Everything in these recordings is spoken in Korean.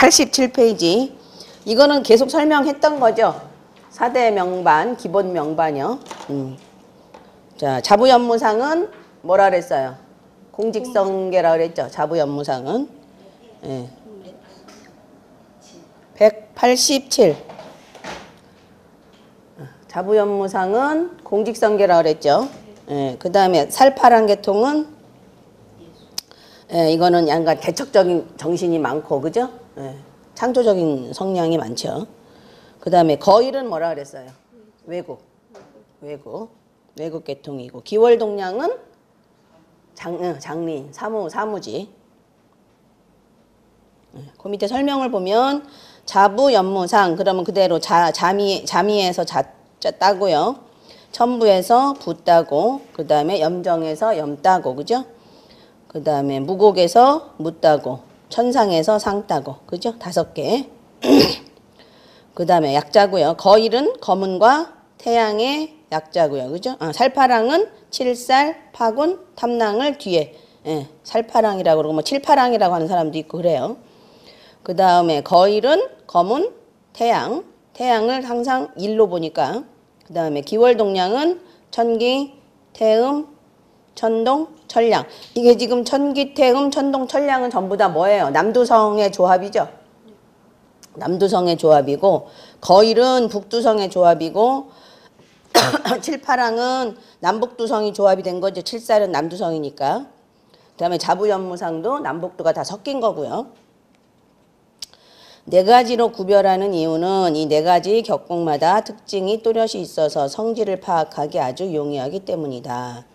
187페이지. 이거는 계속 설명했던 거죠. 4대 명반, 기본 명반이요. 자, 자부연무상은 뭐라 그랬어요? 공직선계라 그랬죠. 자부연무상은. 예. 187. 자부연무상은 공직선계라 그랬죠. 예. 그 다음에 살파란 계통은 예, 이거는 약간 개척적인 정신이 많고, 그죠? 예. 창조적인 성향이 많죠. 그 다음에 거일은 뭐라 그랬어요? 외국 계통이고, 기월동량은 장린, 사무지. 그 밑에 설명을 보면 자부연무상 그러면 그대로 자미에서 따고요. 천부에서 부 따고, 그 다음에 염정에서 염 따고, 그죠? 그 다음에 무곡에서 무 따고, 천상에서 상 따고, 그죠? 5개. 그 다음에 약자고요. 거일은 거문과 태양의 약자고요. 그죠? 살파랑은 칠살, 파군, 탐낭을 뒤에, 예, 살파랑이라고 그러고 뭐 칠파랑이라고 하는 사람도 있고 그래요. 그 다음에 거일은 거문, 태양을 항상 일로 보니까. 그 다음에 기월동량은 천기, 태음, 천동, 천량. 이게 지금 천기, 태음, 천동, 천량은 전부 다 뭐예요? 남두성의 조합이죠. 남두성의 조합이고, 거일은 북두성의 조합이고, 칠파랑은 남북두성이 조합이 된 거죠. 칠살은 남두성이니까. 그 다음에 자부연무상도 남북두가 다 섞인 거고요. 4가지로 구별하는 이유는 이 4가지 격국마다 특징이 또렷이 있어서 성질을 파악하기 아주 용이하기 때문이다.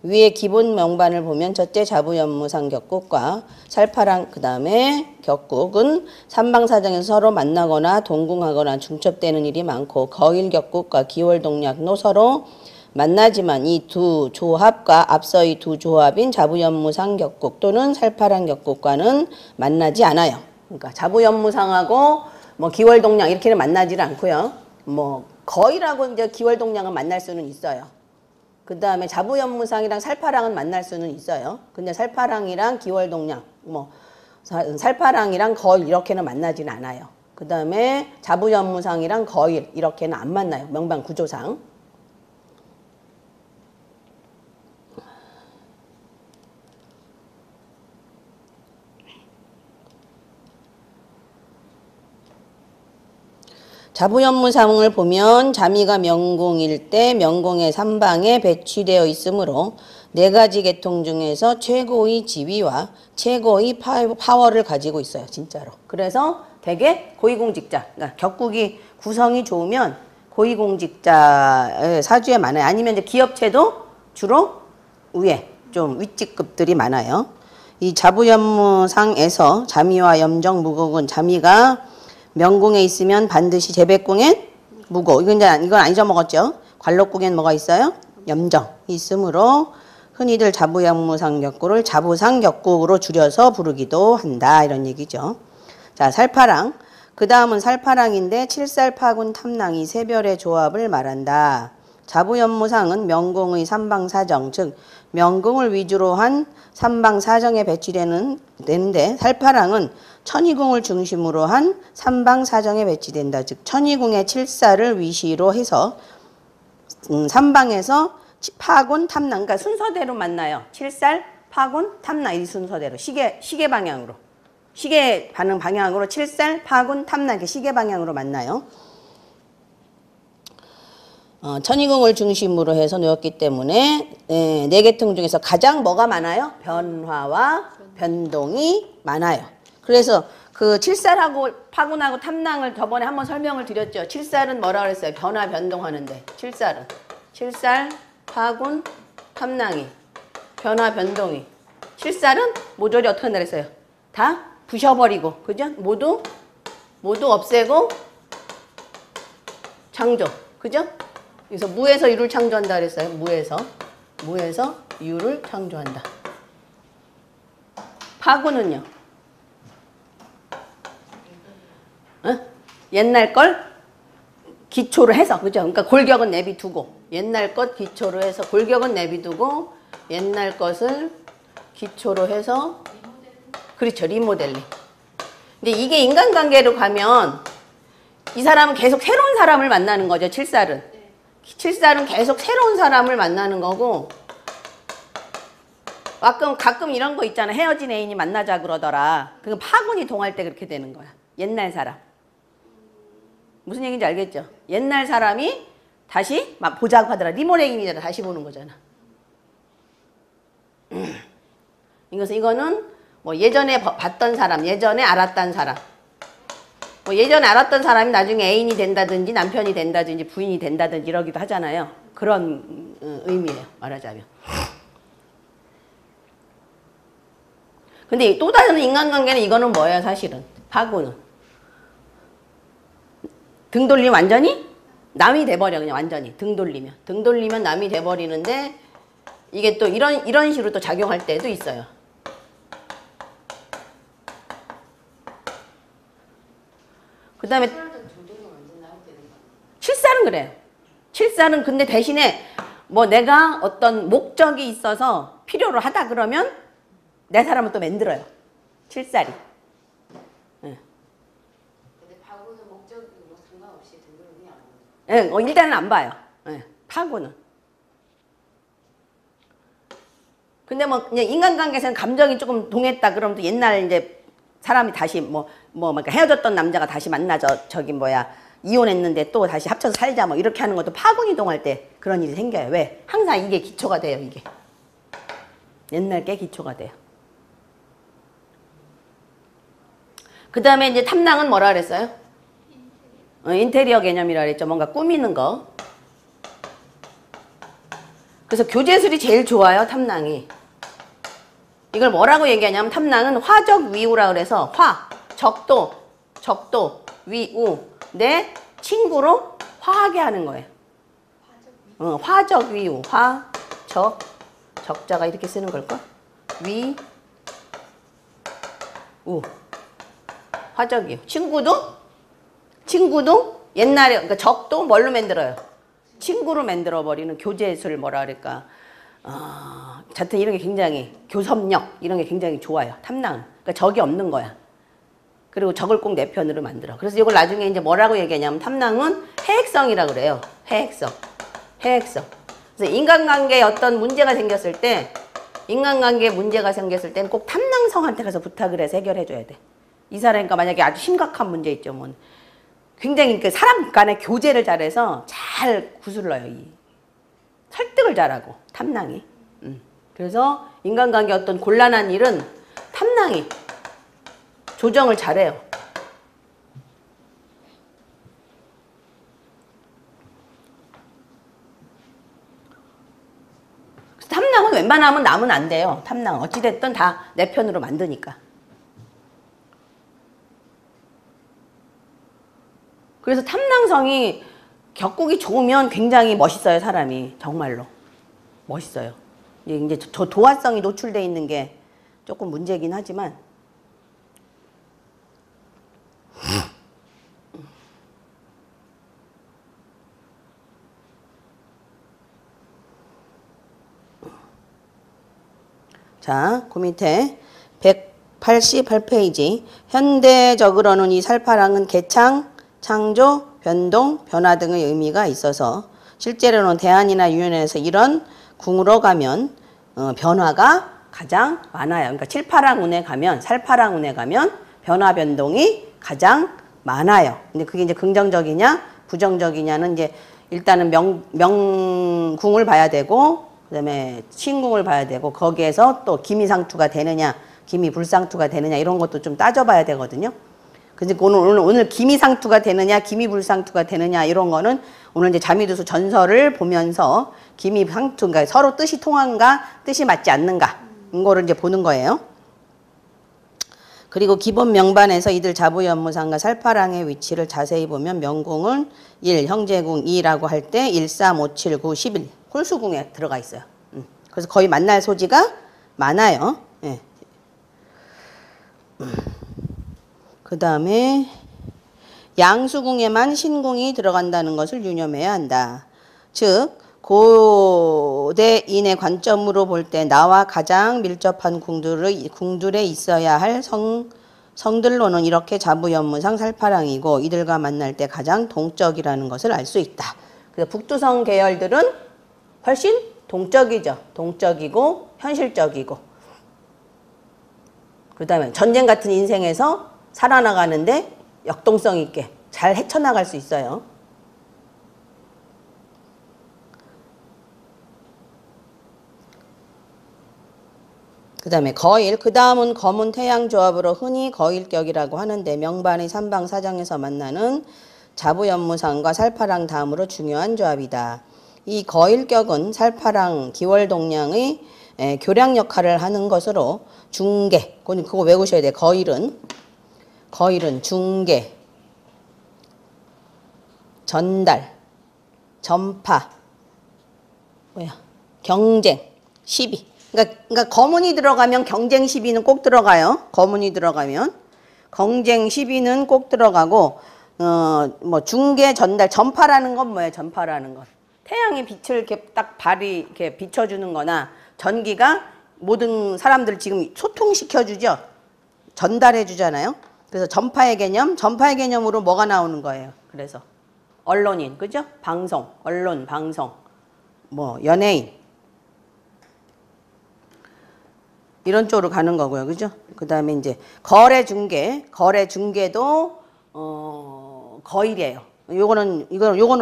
위에 기본 명반을 보면 첫째 자부연무상 격국과 살파랑 그 다음에 격국은 삼방사정에서 서로 만나거나 동궁하거나 중첩되는 일이 많고, 거일 격국과 기월동략도 서로 만나지만 이 두 조합과 앞서 이 두 조합인 자부연무상 격국 또는 살파랑 격국과는 만나지 않아요. 그러니까 자부연무상하고 뭐 기월동략 이렇게는 만나지를 않고요. 뭐 거일하고 이제 기월동략은 만날 수는 있어요. 그 다음에 자부연무상이랑 살파랑은 만날 수는 있어요. 근데 살파랑이랑 기월동량, 뭐 살파랑이랑 거일 이렇게는 만나지는 않아요. 그 다음에 자부연무상이랑 거일 이렇게는 안 만나요. 명반 구조상. 자부연무상을 보면 자미가 명궁일 때 명궁의 3방에 배치되어 있으므로 4가지 계통 중에서 최고의 지위와 최고의 파워를 가지고 있어요. 진짜로. 그래서 되게 고위공직자, 그러니까 격국이 구성이 좋으면 고위공직자 사주에 많아요. 아니면 이제 기업체도 주로 위에 좀 윗직급들이 많아요. 이 자부연무상에서 자미와 염정, 무곡은 자미가 명궁에 있으면 반드시 재백궁엔 무곡. 이건 안 잊어먹었죠. 관록궁엔 뭐가 있어요? 염정 있으므로 흔히들 자부연무상 격국을 자부상 격국으로 줄여서 부르기도 한다. 이런 얘기죠. 자, 살파랑. 그 다음은 살파랑인데 칠살파군 탐낭이 세별의 조합을 말한다. 자부연무상은 명궁의 삼방사정, 즉 명궁을 위주로 한 삼방사정에 배치되는데, 살파랑은 천이궁을 중심으로 한 삼방사정에 배치된다. 즉 천이궁의 칠살을 위시로 해서 삼방에서 파군, 탐낭, 그러니까 순서대로 만나요. 칠살, 파군, 탐낭 이 순서대로 시계 방향으로, 시계 반응 방향으로 칠살, 파군, 탐낭 이렇게 시계 방향으로 만나요. 천이궁을 중심으로 해서 놓였기 때문에 4계통 중에서 가장 뭐가 많아요? 변화와 변동이 많아요. 그래서 그 칠살하고 파군하고 탐낭을 저번에 한번 설명을 드렸죠. 칠살은 뭐라 그랬어요? 변화 변동하는데. 칠살, 파군, 탐낭이 변화 변동이. 칠살은 모조리 어떻게 한다 그랬어요? 다 부셔버리고, 그죠? 모두 없애고 창조, 그죠? 그래서 무에서 유를 창조한다 그랬어요. 무에서 유를 창조한다. 파군은요? 옛날 걸 기초로 해서, 그죠? 그러니까 골격은 내비두고, 옛날 것 기초로 해서 골격은 내비두고 옛날 것을 기초로 해서, 그렇죠, 리모델링. 근데 이게 인간관계로 가면 이 사람은 계속 새로운 사람을 만나는 거죠. 칠살은. 칠살은 계속 새로운 사람을 만나는 거고 가끔 이런 거 있잖아. 헤어진 애인이 만나자 그러더라. 그건 파군이 동할 때 그렇게 되는 거야. 옛날 사람. 무슨 얘기인지 알겠죠? 옛날 사람이 다시 막 보자고 하더라. 리모레인이잖아. 다시 보는 거잖아. 이거는 뭐 예전에 봤던 사람, 예전에 알았던 사람. 뭐 예전에 알았던 사람이 나중에 애인이 된다든지 남편이 된다든지 부인이 된다든지 이러기도 하잖아요. 그런 의미예요. 말하자면. 근데 또 다른 인간관계는 이거는 뭐예요, 사실은? 파고는. 등 돌리면 완전히 남이 돼버려, 그냥 완전히. 등 돌리면. 등 돌리면 남이 돼버리는데 이게 또 이런 식으로 또 작용할 때도 있어요. 그 다음에 칠살은 그래요. 칠살은 근데 대신에 뭐 내가 어떤 목적이 있어서 필요로 하다 그러면 내 사람은 또 만들어요. 칠살이. 네. 근데 파고는 목적이 뭐 상관없이 등등이 안 네, 일단은 안 봐요. 네, 파고는. 근데 뭐 그냥 인간관계에서는 감정이 조금 동했다 그러면 또 옛날 이제 사람이 다시 그러니까 헤어졌던 남자가 다시 만나죠. 이혼했는데 또 다시 합쳐서 살자 뭐 이렇게 하는 것도 파군이 동할 때 그런 일이 생겨요. 왜? 항상 이게 기초가 돼요. 이게. 옛날 게 기초가 돼요. 그 다음에 이제 탐낭은 뭐라 그랬어요? 인테리어 개념이라 그랬죠. 뭔가 꾸미는 거. 그래서 교재술이 제일 좋아요. 탐낭이. 이걸 뭐라고 얘기하냐면 탐낭은 화적 위우라 그래서 적도, 위우. 내 친구로 화하게 하는 거예요. 화적 위우. 적자가 이렇게 쓰는 걸까? 우. 화적 위우. 친구도 옛날에, 그러니까 적도 뭘로 만들어요? 친구로 만들어버리는 교재술 뭐라 그럴까? 하여튼 이런 게 굉장히 교섭력 이런 게 굉장히 좋아요. 탐낭. 그러니까 적이 없는 거야. 그리고 적을 꼭 내 편으로 만들어. 그래서 이걸 나중에 이제 뭐라고 얘기하냐면 탐낭은 해액성이라고 그래요. 해액성. 그래서 인간관계에 어떤 문제가 생겼을 때 때는 꼭 탐낭성한테 가서 부탁을 해서 해결해 줘야 돼. 이 사람이니까 만약에 아주 심각한 문제 있죠. 뭐 굉장히 그 사람 간의 교제를 잘해서 잘 구슬러요. 설득을 잘하고 탐낭이. 그래서 인간관계 어떤 곤란한 일은 탐낭이 조정을 잘해요. 탐낭은 웬만하면 남은 안 돼요. 탐낭 어찌됐든 다 내 편으로 만드니까. 그래서 탐낭성이 격국이 좋으면 굉장히 멋있어요. 사람이 정말로 멋있어요. 이제 저 도화성이 노출되어 있는 게 조금 문제긴 하지만 자, 그 밑에 188페이지 현대적으로는 이 살파랑은 개창, 창조, 변동, 변화 등의 의미가 있어서 실제로는 대안이나 유연에서 이런 궁으로 가면 변화가 가장 많아요. 그러니까 칠파랑운에 가면 살파랑운에 가면 변화 변동이 가장 많아요. 근데 그게 이제 긍정적이냐 부정적이냐는 이제 일단은 명궁을 봐야 되고 그다음에 신궁을 봐야 되고 거기에서 또 기미상투가 되느냐 기미불상투가 되느냐 이런 것도 좀 따져봐야 되거든요. 근데 오늘 기미상투가 되느냐 기미불상투가 되느냐 이런 거는 오늘 이제 자미두수 전설을 보면서 기미상투 그러니까 서로 뜻이 통한가 뜻이 맞지 않는가 이거를 이제 보는 거예요. 그리고 기본 명반에서 이들 자부연무상과 살파랑의 위치를 자세히 보면 명궁은 1, 형제궁 2라고 할 때 1, 3, 5, 7, 9, 11 홀수궁에 들어가 있어요. 그래서 거의 만날 소지가 많아요. 예. 그 다음에 양수궁에만 신궁이 들어간다는 것을 유념해야 한다. 즉 고대인의 관점으로 볼 때 나와 가장 밀접한 궁들에 있어야 할 성들로는 이렇게 자부연무상 살파랑이고 이들과 만날 때 가장 동적이라는 것을 알 수 있다. 그래서 북두성 계열들은 훨씬 동적이죠. 동적이고 현실적이고. 그 다음에 전쟁 같은 인생에서 살아나가는데 역동성 있게 잘 헤쳐나갈 수 있어요. 그 다음에 거일, 그 다음은 검은 태양 조합으로 흔히 거일격이라고 하는데 명반의 삼방 사장에서 만나는 자부연무상과 살파랑 다음으로 중요한 조합이다. 이 거일격은 살파랑 기월동량의 교량 역할을 하는 것으로 중계, 그거 외우셔야 돼요. 거일은 중계, 전달, 전파, 경쟁, 시비. 그러니까 거문이 들어가면 경쟁 시비는 꼭 들어가요. 거문이 들어가면 경쟁 시비는 꼭 들어가고 뭐 중계 전달 전파라는 건 뭐예요? 전파라는 건 태양의 빛을 이렇게 딱 발이 이렇게 비춰주는 거나 전기가 모든 사람들 지금 소통시켜 주죠. 전달해 주잖아요. 그래서 전파의 개념으로 뭐가 나오는 거예요. 그래서 언론인, 그죠? 방송, 언론, 방송, 뭐 연예인 이런 쪽으로 가는 거고요. 그죠? 그 다음에 이제 거래 중개도, 거일이에요. 요거는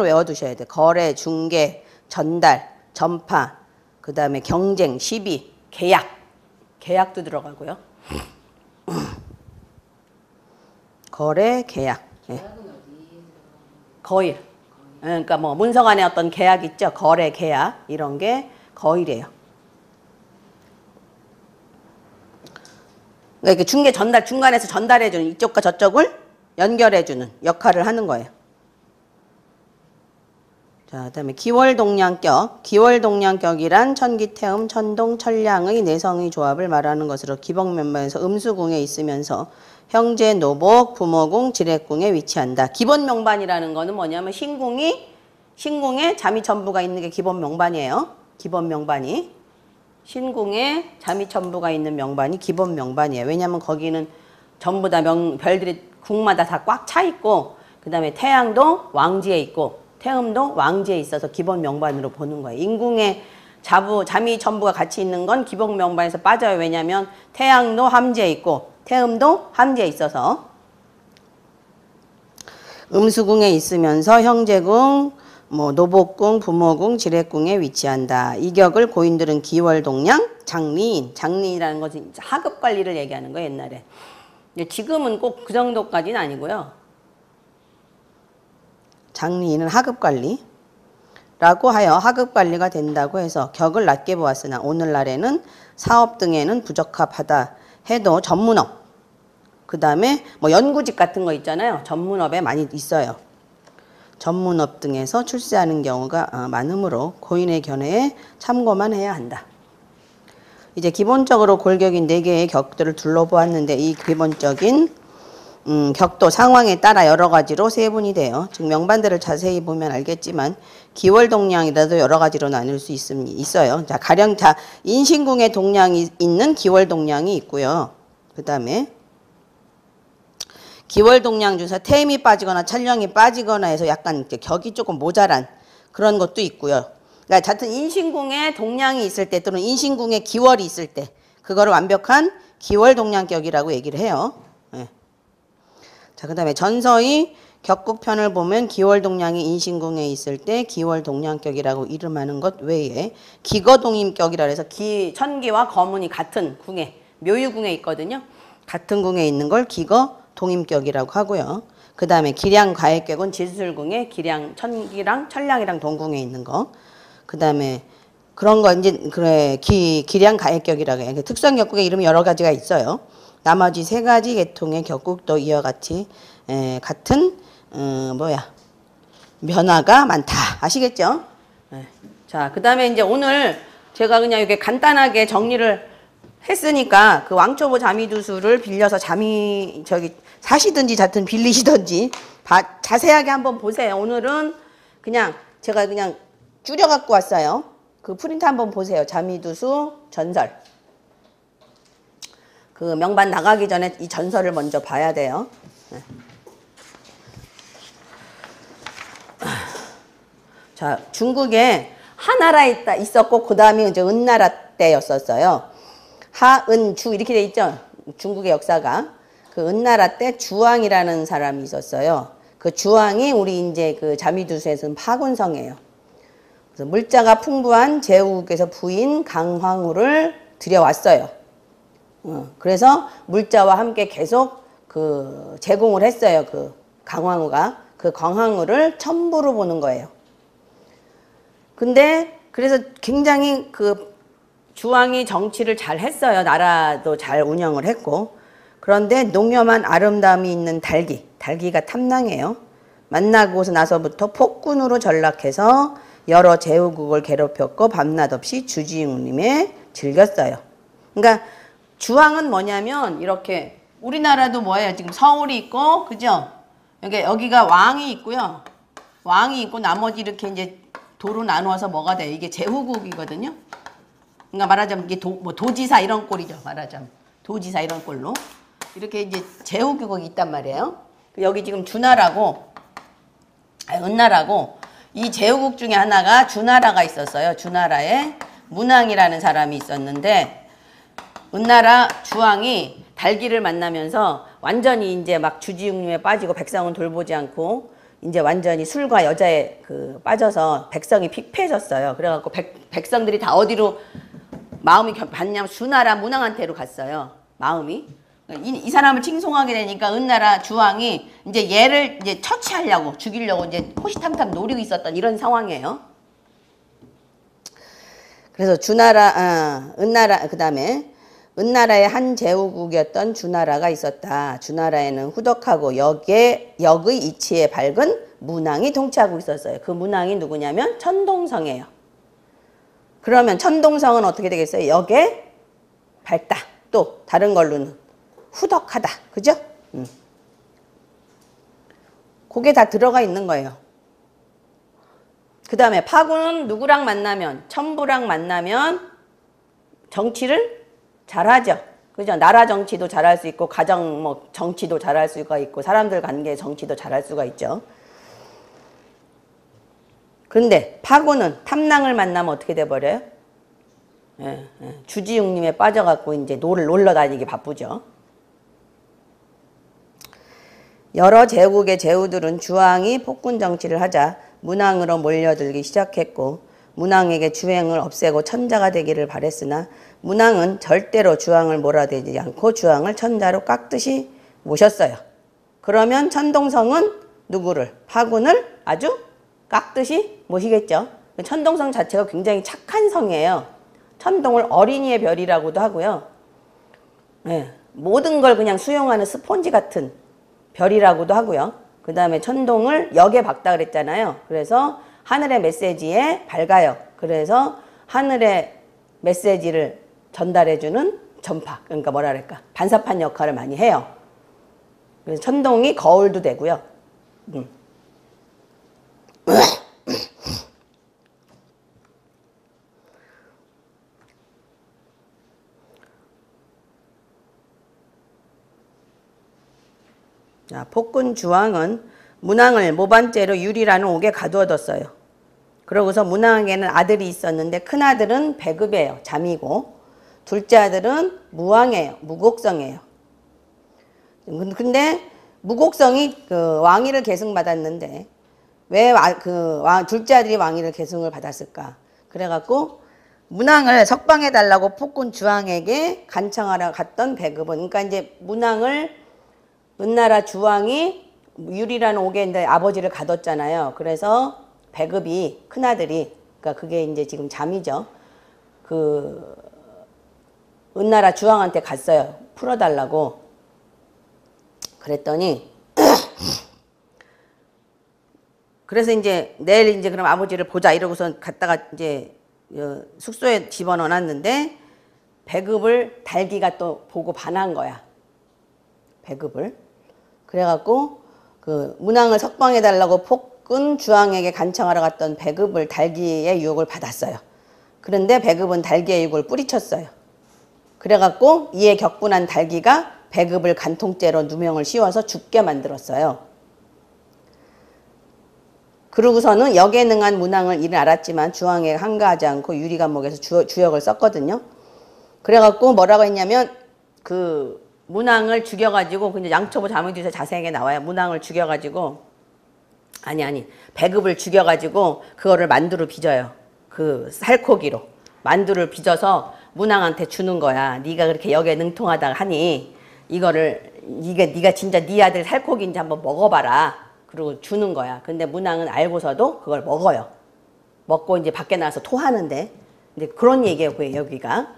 외워두셔야 돼. 거래, 중개, 전달, 전파, 그 다음에 경쟁, 시비, 계약도 들어가고요. 거래, 계약. 예. 거일. 그러니까 뭐 문서 간의 어떤 계약 있죠? 거래, 계약. 이런 게 거일이에요. 그러니까 중개 전달, 중간에서 전달해주는 이쪽과 저쪽을 연결해주는 역할을 하는 거예요. 자, 그 다음에 기월동량격. 기월동량격이란 천기태음, 천동, 천량의 내성의 조합을 말하는 것으로 기본명반에서 음수궁에 있으면서 형제, 노복, 부모궁, 지례궁에 위치한다. 기본명반이라는 거는 뭐냐면 신궁에 자미천부가 있는 게 기본명반이에요. 기본명반이. 신궁에 자미천부가 있는 명반이 기본 명반이에요. 왜냐하면 거기는 전부 다 별들이 궁마다 다 꽉 차 있고 그 다음에 태양도 왕지에 있고 태음도 왕지에 있어서 기본 명반으로 보는 거예요. 인궁에 자미천부가 같이 있는 건 기본 명반에서 빠져요. 왜냐하면 태양도 함지에 있고 태음도 함지에 있어서 음수궁에 있으면서 형제궁, 뭐 노복궁, 부모궁, 지례궁에 위치한다. 이 격을 고인들은 기월동량, 장리인이라는 것은 하급 관리를 얘기하는 거예요. 옛날에. 지금은 꼭 그 정도까지는 아니고요. 장리인은 하급 관리라고 하여 하급 관리가 된다고 해서 격을 낮게 보았으나 오늘날에는 사업 등에는 부적합하다 해도 전문업, 그 다음에 뭐 연구직 같은 거 있잖아요. 전문업에 많이 있어요. 전문업 등에서 출세하는 경우가 많으므로 고인의 견해에 참고만 해야 한다. 이제 기본적으로 골격인 4개의 격들을 둘러보았는데 이 기본적인 격도 상황에 따라 여러 가지로 세분이 돼요. 즉 명반들을 자세히 보면 알겠지만 기월동량이라도 여러 가지로 나눌 수 있어요. 자, 가령 인신궁에 동량이 있는 기월동량이 있고요. 그 다음에 기월동량 중에서 태임이 빠지거나 천령이 빠지거나 해서 약간 격이 조금 모자란 그런 것도 있고요. 그러니까 같은 인신궁에 동량이 있을 때 또는 인신궁에 기월이 있을 때 그거를 완벽한 기월동량격이라고 얘기를 해요. 네. 자, 그 다음에 전서의 격국편을 보면 기월동량이 인신궁에 있을 때 기월동량격이라고 이름하는 것 외에 기거동임격이라 해서 천기와 거문이 같은 궁에 묘유궁에 있거든요. 같은 궁에 있는 걸 기거동임격이라고 하고요. 그 다음에 기량가액격은 지술궁에 천기랑 천량이랑 동궁에 있는 거. 그 다음에 그런 거 이제 그래 기량가액격이라고 해요. 특수한 격국의 이름이 여러 가지가 있어요. 나머지 3가지 계통의 격국도 이와 같이 같은 변화가 많다. 아시겠죠? 자, 그 다음에 이제 오늘 제가 그냥 이렇게 간단하게 정리를 했으니까 그 왕초보 자미두수를 빌려서 사시든지 자튼 빌리시든지 자세하게 한번 보세요. 오늘은 제가 그냥 줄여 갖고 왔어요. 그 프린트 한번 보세요. 자미두수 전설. 그 명반 나가기 전에 이 전설을 먼저 봐야 돼요. 자, 중국에 하나라 있었고 그 다음에 이제 은나라 때였었어요. 하은주 이렇게 돼 있죠. 중국의 역사가. 그 은나라 때 주왕이라는 사람이 있었어요. 그 주왕이 우리 이제 그 자미두수에서는 파군성이에요. 그래서 물자가 풍부한 제후국에서 부인 강황후를 들여왔어요. 그래서 물자와 함께 계속 그 제공을 했어요. 그 강황후가. 그 강황후를 첨부로 보는 거예요. 근데 그래서 굉장히 그 주왕이 정치를 잘 했어요. 나라도 잘 운영을 했고. 그런데 농염한 아름다움이 있는 달기가 탐낭해요. 만나고 나서부터 폭군으로 전락해서 여러 제후국을 괴롭혔고 밤낮 없이 주지웅님에 즐겼어요. 그러니까 주왕은 뭐냐면 이렇게 우리나라도 뭐예요? 지금 서울이 있고 그죠? 여기가 왕이 있고요. 왕이 있고 나머지 이렇게 이제 도로 나누어서 뭐가 돼요? 이게 제후국이거든요. 그러니까 말하자면 이게 도지사 이런 꼴이죠. 말하자면 도지사 이런 꼴로 이렇게 이제 제후국이 있단 말이에요. 여기 지금 주나라고 은나라고 이 제후국 중에 하나가 주나라가 있었어요. 주나라에 문왕이라는 사람이 있었는데 은나라 주왕이 달기를 만나면서 완전히 이제 막 주지웅님에 빠지고 백성은 돌보지 않고 이제 완전히 술과 여자에 그 빠져서 백성이 피폐해졌어요. 그래갖고 백성들이 다 어디로 마음이 갔냐면 주나라 문왕한테로 갔어요. 마음이. 이 사람을 칭송하게 되니까 은나라 주왕이 이제 얘를 이제 처치하려고 죽이려고 이제 호시탐탐 노리고 있었던 이런 상황이에요. 그래서 은나라 그다음에 은나라의 한 제후국이었던 주나라가 있었다. 주나라에는 후덕하고 역의 이치에 밝은 문왕이 통치하고 있었어요. 그 문왕이 누구냐면 천동성이에요. 그러면 천동성은 어떻게 되겠어요? 역에 밝다. 또 다른 걸로는 후덕하다. 그죠? 그게 다 들어가 있는 거예요. 그 다음에 파군은 누구랑 만나면 천부랑 만나면 정치를 잘하죠. 그죠? 나라 정치도 잘할 수 있고 가정 뭐 정치도 잘할 수가 있고 사람들 관계 정치도 잘할 수가 있죠. 그런데 파군은 탐낭을 만나면 어떻게 돼버려요? 주지웅님에 빠져갖고 이제 놀러 다니기 바쁘죠. 여러 제국의 제후들은 주왕이 폭군 정치를 하자 문왕으로 몰려들기 시작했고 문왕에게 주행을 없애고 천자가 되기를 바랬으나 문왕은 절대로 주왕을 몰아대지 않고 주왕을 천자로 깎듯이 모셨어요. 그러면 천동성은 누구를? 파군을 아주 깎듯이 모시겠죠. 천동성 자체가 굉장히 착한 성이에요. 천동을 어린이의 별이라고도 하고요. 모든 걸 그냥 수용하는 스폰지 같은 별이라고도 하고요. 그 다음에 천동을 역에 박다 그랬잖아요. 그래서 하늘의 메시지에 밝아요. 그래서 하늘의 메시지를 전달해주는 전파. 그러니까 뭐라 그럴까? 반사판 역할을 많이 해요. 그래서 천동이 거울도 되고요. 자, 폭군 주왕은 문왕을 모반죄로 유리라는 옥에 가두어뒀어요. 그러고서 문왕에게는 아들이 있었는데 큰아들은 배급이에요. 잠이고 둘째 아들은 무왕이에요. 무곡성이에요. 근데 무곡성이 그 왕위를 계승받았는데 왜 둘째 아들이 왕위를 계승을 받았을까? 그래갖고 문왕을 석방해달라고 폭군 주왕에게 간청하러 갔던 배급은 그러니까 이제 문왕을 은나라 주왕이 유리라는 옥에 이제 아버지를 가뒀잖아요. 그래서 배급이 큰아들이 그러니까 그게 이제 지금 잠이죠. 그 은나라 주왕한테 갔어요. 풀어달라고. 그랬더니 그래서 이제 내일 이제 그럼 아버지를 보자 이러고서 갔다가 이제 숙소에 집어넣어놨는데 배급을 달기가 또 보고 반한 거야. 배급을. 그래갖고 그 문왕을 석방해달라고 폭군 주왕에게 간청하러 갔던 배급을 달기의 유혹을 받았어요. 그런데 배급은 달기의 유혹을 뿌리쳤어요. 그래갖고 이에 격분한 달기가 배급을 간통죄로 누명을 씌워서 죽게 만들었어요. 그러고서는 역에 능한 문왕을 이를 알았지만 주왕에 한가하지 않고 유리감목에서 주역을 썼거든요. 그래갖고 뭐라고 했냐면 그 문왕을 죽여가지고 근데 양초보 자문주에서 자세하게 나와요. 문왕을 죽여가지고 배급을 죽여가지고 그거를 만두로 빚어요. 그 살코기로 만두를 빚어서 문왕한테 주는 거야. 네가 그렇게 역에 능통하다 하니 네가 진짜 네 아들 살코기인지 한번 먹어봐라. 그리고 주는 거야. 근데 문왕은 알고서도 그걸 먹어요. 먹고 이제 밖에 나와서 토하는데 근데 그런 얘기예요. 여기가.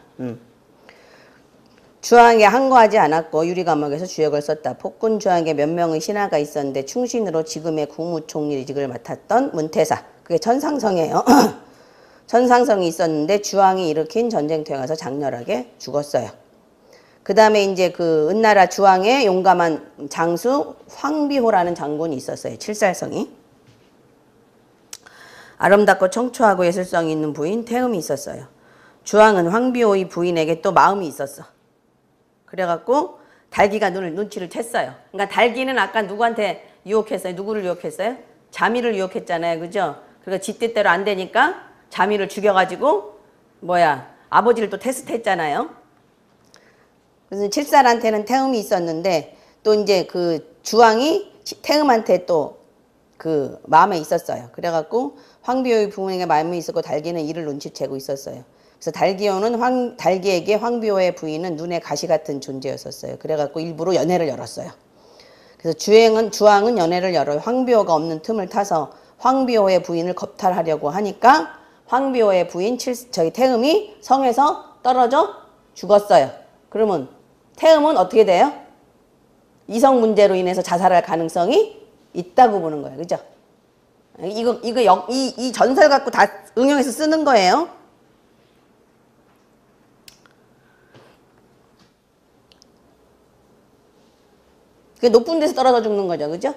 주왕에 항거하지 않았고 유리감옥에서 주역을 썼다. 폭군 주왕에 몇 명의 신하가 있었는데 충신으로 지금의 국무총리직을 맡았던 문태사. 그게 천상성이에요. 천상성이 있었는데 주왕이 일으킨 전쟁터에 가서 장렬하게 죽었어요. 그 다음에 이제 그 은나라 주왕의 용감한 장수 황비호라는 장군이 있었어요. 칠살성이. 아름답고 청초하고 예술성이 있는 부인 태음이 있었어요. 주왕은 황비호의 부인에게 또 마음이 있었어. 그래갖고 달기가 눈치를 챘어요. 그러니까 달기는 아까 누구한테 유혹했어요? 누구를 유혹했어요? 자미를 유혹했잖아요. 그죠? 그러니까 지 뜻대로 안 되니까 자미를 죽여가지고 아버지를 또 테스트했잖아요. 그래서 칠살한테는 태음이 있었는데 또 이제 그 주왕이 태음한테 또 그 마음에 있었어요. 그래갖고 황비호의 부인에게 마음이 있었고 달기는 이를 눈치채고 있었어요. 그래서 달기에게 황비호의 부인은 눈에 가시 같은 존재였었어요. 그래갖고 일부러 연애를 열었어요. 그래서 주왕은 연애를 열어 황비호가 없는 틈을 타서 황비호의 부인을 겁탈하려고 하니까 황비호의 부인 태음이 성에서 떨어져 죽었어요. 그러면 태음은 어떻게 돼요? 이성 문제로 인해서 자살할 가능성이 있다고 보는 거예요. 그죠? 이 전설 갖고 다 응용해서 쓰는 거예요. 그게 높은 데서 떨어져 죽는 거죠. 그죠?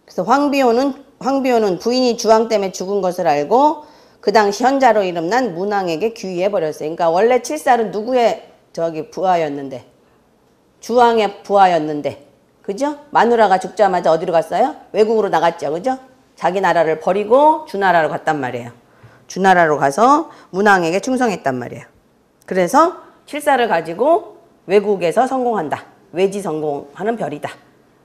그래서 황비호는 부인이 주왕 때문에 죽은 것을 알고 그 당시 현자로 이름난 문왕에게 귀의해버렸어요. 그러니까 원래 칠살은 누구의 부하였는데? 주왕의 부하였는데. 그죠? 마누라가 죽자마자 어디로 갔어요? 외국으로 나갔죠. 그죠? 자기 나라를 버리고 주나라로 갔단 말이에요. 주나라로 가서 문왕에게 충성했단 말이에요. 그래서 칠살을 가지고 외국에서 성공한다. 외지 성공하는 별이다.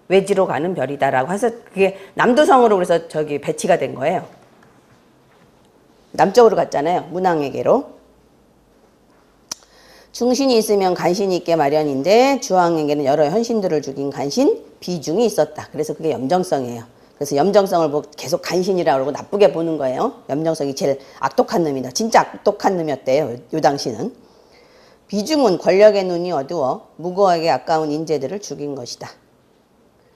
외지로 가는 별이다라고 해서 그게 남도성으로 그래서 배치가 된 거예요. 남쪽으로 갔잖아요. 문왕에게로. 충신이 있으면 간신이 있게 마련인데 주왕에게는 여러 현신들을 죽인 간신 비중이 있었다. 그래서 그게 염정성이에요. 그래서 염정성을 계속 간신이라고 그러고 나쁘게 보는 거예요. 염정성이 제일 악독한 놈이다. 진짜 악독한 놈이었대요. 요 당시는. 비중은 권력의 눈이 어두워 무고하게 아까운 인재들을 죽인 것이다.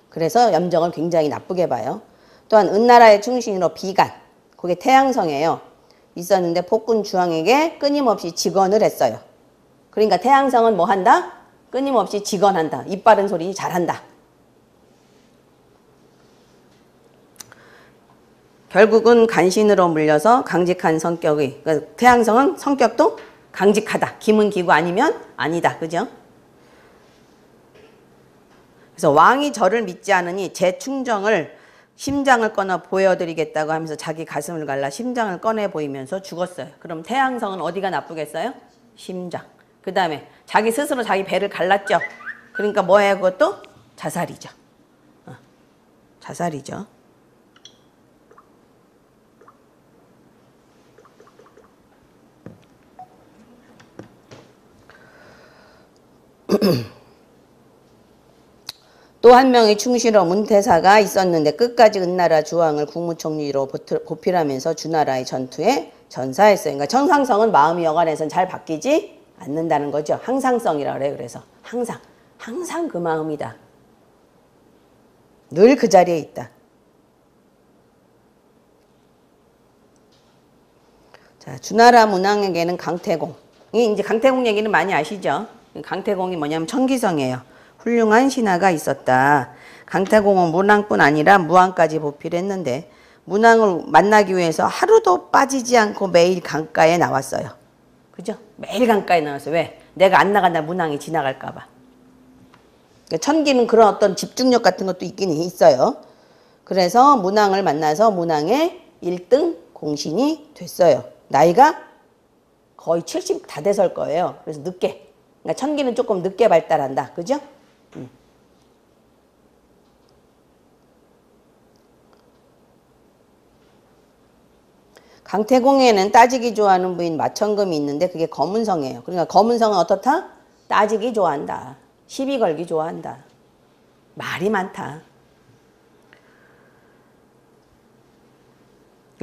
그래서 염정을 굉장히 나쁘게 봐요. 또한 은나라의 충신으로 비간, 그게 태양성이에요. 있었는데 폭군 주왕에게 끊임없이 직언을 했어요. 그러니까 태양성은 뭐 한다? 끊임없이 직언한다. 입 바른 소리 잘한다. 결국은 간신으로 물려서 강직한 성격의, 그러니까 태양성은 성격도 강직하다. 기문 기구 아니면 아니다. 그죠? 그래서 왕이 저를 믿지 않으니 제 충정을 심장을 꺼내 보여드리겠다고 하면서 자기 가슴을 갈라 심장을 꺼내 보이면서 죽었어요. 그럼 태양성은 어디가 나쁘겠어요? 심장. 그 다음에 자기 스스로 자기 배를 갈랐죠. 그러니까 뭐예요? 그것도 자살이죠. 자살이죠. 또 한 명의 충신호 문태사가 있었는데 끝까지 은나라 주왕을 국무총리로 보필하면서 주나라의 전투에 전사했어요. 그러니까 천상성은 마음이 여간해서는 잘 바뀌지 않는다는 거죠. 항상성이라고 그래요. 그래서 항상 그 마음이다. 늘 그 자리에 있다. 자, 주나라 문왕에게는 강태공이 이제 강태공 얘기는 많이 아시죠? 강태공이 뭐냐면 청기성이에요. 훌륭한 신하가 있었다. 강태공은 문왕뿐 아니라 무왕까지 보필했는데 문왕을 만나기 위해서 하루도 빠지지 않고 매일 강가에 나왔어요. 그죠? 매일 강가에 나왔어요. 왜? 내가 안 나간다 문왕이 지나갈까 봐. 그러니까 천기는 그런 어떤 집중력 같은 것도 있긴 있어요. 그래서 문왕을 만나서 문왕의 1등 공신이 됐어요. 나이가 거의 70 다 돼서일 거예요. 그래서 늦게. 그러니까 천기는 조금 늦게 발달한다. 그죠? 강태공에는 따지기 좋아하는 부인 마천금이 있는데 그게 검은성이에요. 그러니까 검은성은 어떻다? 따지기 좋아한다. 시비 걸기 좋아한다. 말이 많다.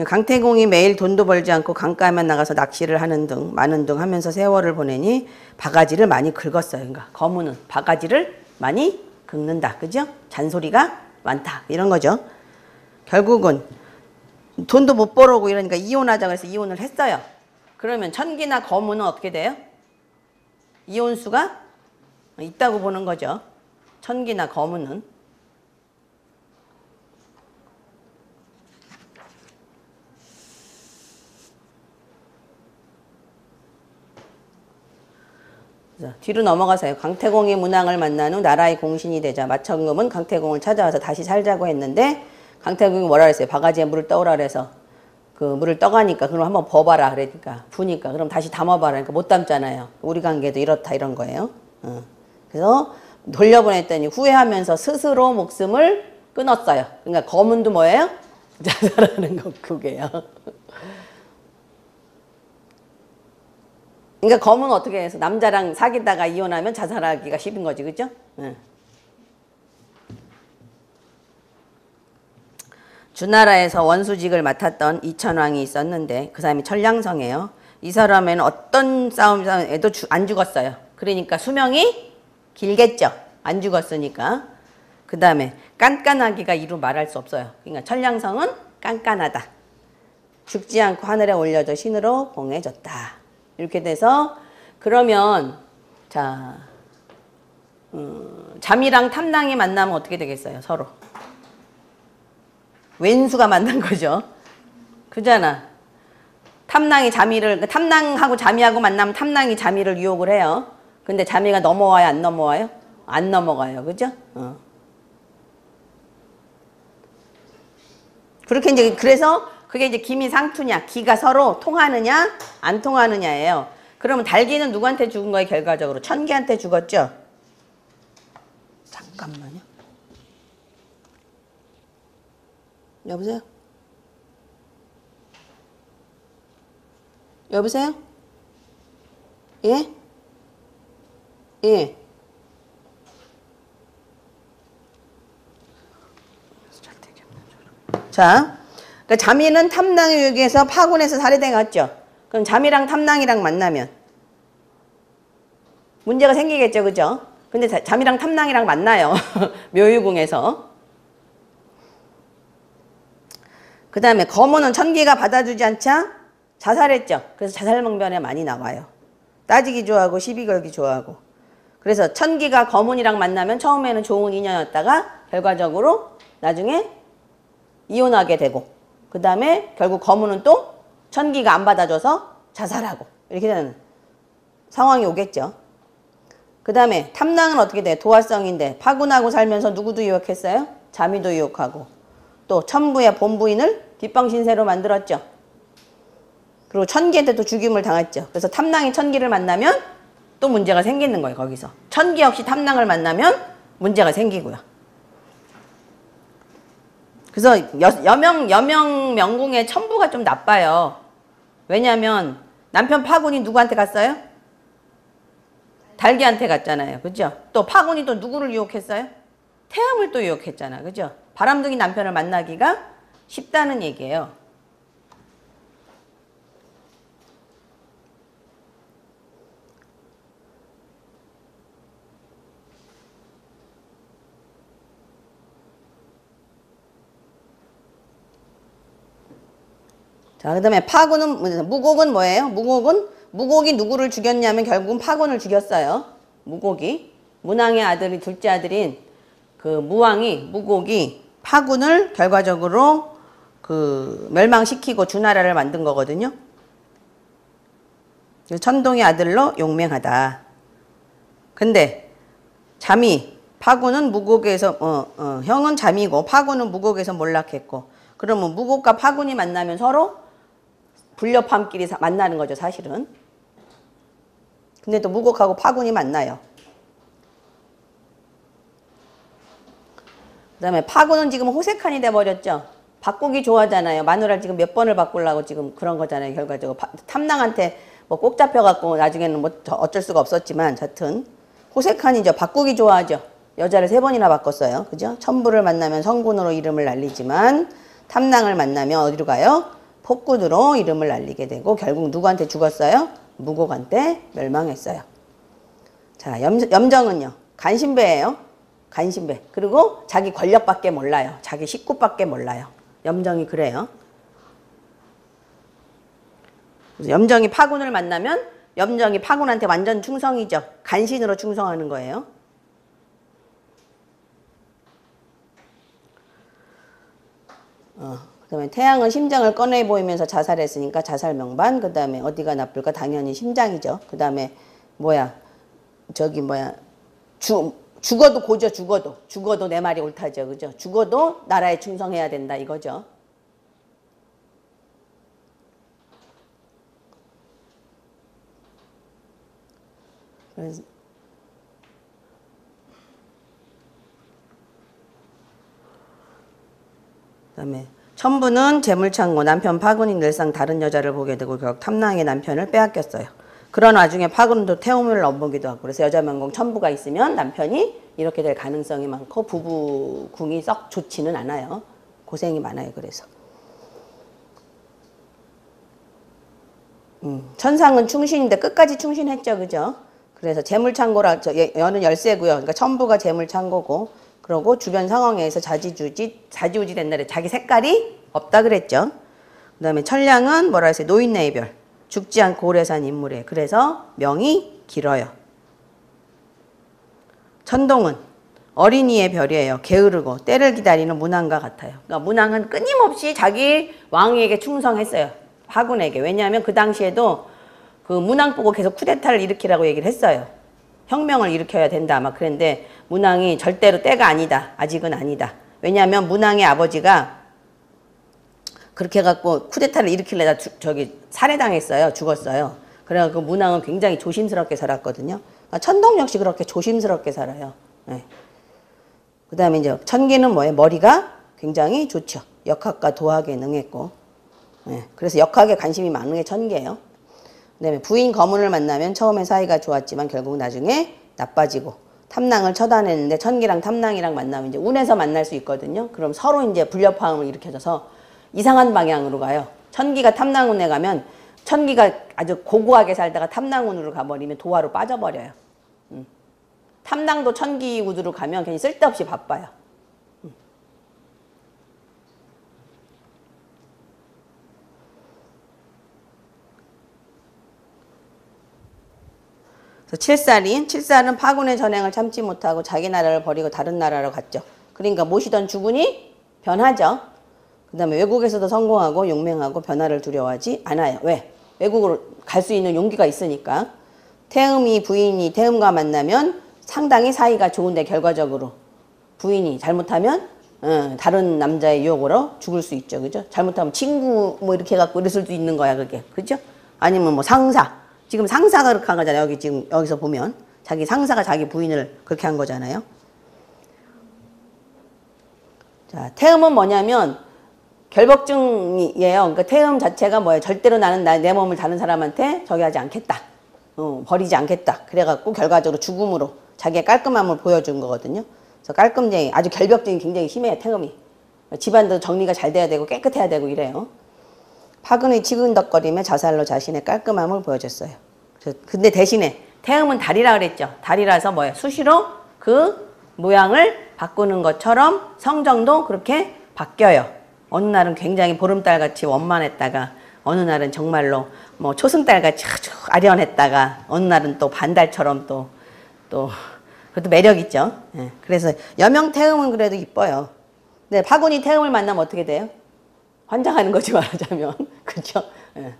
강태공이 매일 돈도 벌지 않고 강가에만 나가서 낚시를 하는 등 많은 등 하면서 세월을 보내니 바가지를 많이 긁었어요. 그러니까 거무는 바가지를 많이 긁는다. 그죠? 잔소리가 많다. 이런 거죠. 결국은 돈도 못 벌어오고 이러니까 이혼하자고 해서 이혼을 했어요. 그러면 천기나 거무는 어떻게 돼요? 이혼수가 있다고 보는 거죠. 천기나 거무는. 뒤로 넘어가서요. 강태공이 문왕을 만난 후 나라의 공신이 되자 마천금은 강태공을 찾아와서 다시 살자고 했는데 강태공이 뭐라 그랬어요? 바가지에 물을 떠오라 그래서 그 물을 떠가니까 그럼 한번 버봐라 그러니까 부니까 그럼 다시 담아봐라 그러니까 못 담잖아요. 우리 관계도 이렇다 이런 거예요. 그래서 돌려보냈더니 후회하면서 스스로 목숨을 끊었어요. 그러니까 거문도 뭐예요? 자살하는 거 그게요. 그러니까 검은 어떻게 해서 남자랑 사귀다가 이혼하면 자살하기가 쉽은 거지, 그죠? 주나라에서 원수직을 맡았던 이천왕이 있었는데 그 사람이 천량성이에요. 이 사람은 어떤 싸움에도 안 죽었어요. 그러니까 수명이 길겠죠. 안 죽었으니까. 그 다음에 깐깐하기가 이루 말할 수 없어요. 그러니까 천량성은 깐깐하다. 죽지 않고 하늘에 올려져 신으로 봉해졌다. 이렇게 돼서 그러면 자 잠이랑 탐낭이 만나면 어떻게 되겠어요? 서로 왼수가 만난 거죠. 그잖아. 탐낭이 자미를 탐낭하고 자미하고 만나면 탐낭이 자미를 유혹을 해요. 근데 자미가 넘어와요? 안 넘어와요? 안 넘어가요. 그죠? 그렇게 이제 그래서 그게 이제 기미상투냐, 기가 서로 통하느냐, 안 통하느냐예요. 그러면 달기는 누구한테 죽은 거예요, 결과적으로? 천기한테 죽었죠? 잠깐만요. 여보세요? 여보세요? 예? 예. 자. 그러니까 자미는 탐낭의 유혹에서 파군해서 살해돼 갔죠. 그럼 자미랑 탐낭이랑 만나면 문제가 생기겠죠. 그죠? 근데 자미랑 탐낭이랑 만나요. 묘유궁에서. 그 다음에 거무는 천기가 받아주지 않자 자살했죠. 그래서 자살명변에 많이 나와요. 따지기 좋아하고 시비 걸기 좋아하고. 그래서 천기가 거문이랑 만나면 처음에는 좋은 인연이었다가 결과적으로 나중에 이혼하게 되고 그 다음에 결국 거무는 또 천기가 안 받아줘서 자살하고 이렇게 되는 상황이 오겠죠. 그 다음에 탐낭은 어떻게 돼요? 도화성인데 파군하고 살면서 누구도 유혹했어요? 자미도 유혹하고 또 천부의 본부인을 뒷방신세로 만들었죠. 그리고 천기한테도 죽임을 당했죠. 그래서 탐낭이 천기를 만나면 또 문제가 생기는 거예요. 거기서 천기 역시 탐낭을 만나면 문제가 생기고요. 그래서 여명 명궁의 천부가 좀 나빠요. 왜냐하면 남편 파군이 누구한테 갔어요? 달기한테 갔잖아요. 그죠? 또 파군이 또 누구를 유혹했어요? 태음을 또 유혹했잖아. 그죠? 바람둥이 남편을 만나기가 쉽다는 얘기예요. 자, 그 다음에 파군은, 무곡은 뭐예요? 무곡이 누구를 죽였냐면 결국은 파군을 죽였어요. 무곡이. 문왕의 아들이, 둘째 아들인 그 무왕이, 무곡이 파군을 결과적으로, 그 멸망시키고 주나라를 만든 거거든요. 천동의 아들로 용맹하다. 근데 잠이 파구는 무곡에서 형은 잠이고 파구는 무곡에서 몰락했고, 그러면 무곡과 파군이 만나면 서로 불협함끼리 만나는 거죠, 사실은. 근데 또 무곡하고 파군이 만나요. 그 다음에 파군은 지금 호색한이 돼버렸죠. 바꾸기 좋아하잖아요. 마누라를 지금 몇 번을 바꾸려고 지금 그런 거잖아요. 결과적으로 탐낭한테 뭐 꼭 잡혀갖고 나중에는 뭐 어쩔 수가 없었지만, 여튼 호색한이죠. 바꾸기 좋아하죠. 여자를 3번이나 바꿨어요. 그죠? 천부를 만나면 성군으로 이름을 날리지만 탐낭을 만나면 어디로 가요? 폭군으로 이름을 날리게 되고, 결국 누구한테 죽었어요? 무곡한테 멸망했어요. 자, 염정은요. 간신배예요. 간신배. 그리고 자기 권력밖에 몰라요. 자기 식구밖에 몰라요. 염정이 그래요. 염정이 파군을 만나면 염정이 파군한테 완전 충성이죠. 간신으로 충성하는 거예요. 그 다음에 태양은 심장을 꺼내 보이면서 자살했으니까 자살 명반. 그 다음에 어디가 나쁠까? 당연히 심장이죠. 그 다음에 죽어도 고죠. 죽어도 내 말이 옳다죠. 그죠? 죽어도 나라에 충성해야 된다 이거죠. 그래서 그다음에 천부는 재물창고, 남편 파군이 늘상 다른 여자를 보게 되고 결국 탐낭의 남편을 빼앗겼어요. 그런 와중에 파군도 태움을 넘보기도 하고, 그래서 여자 명공 천부가 있으면 남편이 이렇게 될 가능성이 많고 부부궁이 썩 좋지는 않아요. 고생이 많아요. 그래서 천상은 충신인데 끝까지 충신했죠. 그죠? 그래서 재물창고라, 여는 열쇠고요. 그러니까 천부가 재물창고고, 그러고 주변 상황에서 자지우지 된다래. 자기 색깔이 없다 그랬죠. 그 다음에 천량은 뭐라 했어요? 노인네의 별. 죽지 않고 오래 산 인물이에요. 그래서 명이 길어요. 천동은 어린이의 별이에요. 게으르고 때를 기다리는 문왕과 같아요. 그러니까 문왕은 끊임없이 자기 왕에게 충성했어요. 파군에게. 왜냐하면 그 당시에도 그 문왕 보고 계속 쿠데타를 일으키라고 얘기를 했어요. 혁명을 일으켜야 된다 막 그랬는데, 문왕이 절대로 때가 아니다. 아직은 아니다. 왜냐하면 문왕의 아버지가 그렇게 해갖고 쿠데타를 일으키려다 살해당했어요. 죽었어요. 그래갖고 문왕은 굉장히 조심스럽게 살았거든요. 그러니까 천동 역시 그렇게 조심스럽게 살아요. 네. 그 다음에 이제 천기는 뭐예요? 머리가 굉장히 좋죠. 역학과 도학에 능했고. 네. 그래서 역학에 관심이 많은 게 천기예요. 그 다음에 부인 거문을 만나면 처음에 사이가 좋았지만 결국 나중에 나빠지고, 탐낭을 처단했는데 천기랑 탐낭이랑 만나면 이제 운에서 만날 수 있거든요. 그럼 서로 이제 불협화음을 일으켜져서 이상한 방향으로 가요. 천기가 탐낭운에 가면, 천기가 아주 고고하게 살다가 탐낭운으로 가버리면 도화로 빠져버려요. 탐낭도 천기운으로 가면 괜히 쓸데없이 바빠요. 칠살은 파군의 전행을 참지 못하고 자기 나라를 버리고 다른 나라로 갔죠. 그러니까 모시던 주군이 변하죠. 그 다음에 외국에서도 성공하고 용맹하고 변화를 두려워하지 않아요. 왜? 외국으로 갈 수 있는 용기가 있으니까. 태음과 만나면 상당히 사이가 좋은데, 결과적으로 부인이 잘못하면 다른 남자의 유혹으로 죽을 수 있죠. 그죠? 잘못하면 친구 뭐 이렇게 해갖고 이럴 수도 있는 거야. 그게. 그죠? 아니면 뭐 상사. 지금 상사가 그렇게 한 거잖아요. 여기서 보면 자기 상사가 자기 부인을 그렇게 한 거잖아요. 자, 태음은 뭐냐면 결벽증이에요. 그러니까 태음 자체가 뭐예요? 절대로 나는 내 몸을 다른 사람한테 저기 하지 않겠다. 버리지 않겠다. 그래갖고 결과적으로 죽음으로 자기의 깔끔함을 보여준 거거든요. 그래서 깔끔쟁이, 아주 결벽증이 굉장히 심해요. 태음이. 집안도 정리가 잘 돼야 되고 깨끗해야 되고 이래요. 파근의 치근덕거림에 자살로 자신의 깔끔함을 보여줬어요. 근데 대신에 태음은 달이라 그랬죠. 달이라서 뭐예요? 수시로 그 모양을 바꾸는 것처럼 성정도 그렇게 바뀌어요. 어느 날은 굉장히 보름달같이 원만했다가, 어느 날은 정말로 뭐 초승달같이 아주 아련했다가, 어느 날은 또 반달처럼 또 그것도 매력 있죠. 예. 그래서 여명 태음은 그래도 이뻐요. 근데 파군이 태음을 만나면 어떻게 돼요? 환장하는 거지 말하자면. 그렇죠? 예.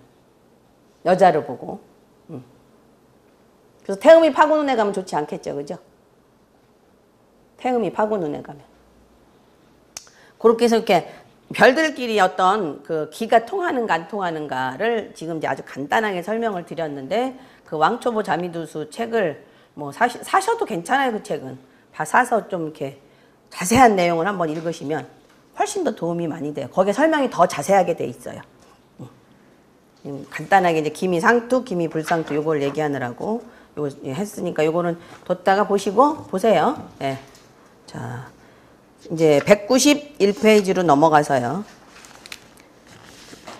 여자를 보고. 그래서 태음이 파고눈에 가면 좋지 않겠죠. 그죠? 태음이 파고눈에 가면. 그렇게 해서 이렇게 별들끼리 어떤 그 기가 통하는가 안 통하는가를 지금 이제 아주 간단하게 설명을 드렸는데 그 왕초보 자미두수 책을 뭐 사셔도 괜찮아요. 그 책은. 사서 좀 이렇게 자세한 내용을 한번 읽으시면 훨씬 더 도움이 많이 돼요. 거기에 설명이 더 자세하게 돼 있어요. 간단하게 이제 기미 상투, 기미 불상투 요걸 얘기하느라고 요거 했으니까 요거는 뒀다가 보세요. 네. 자, 이제 191페이지로 넘어가서요.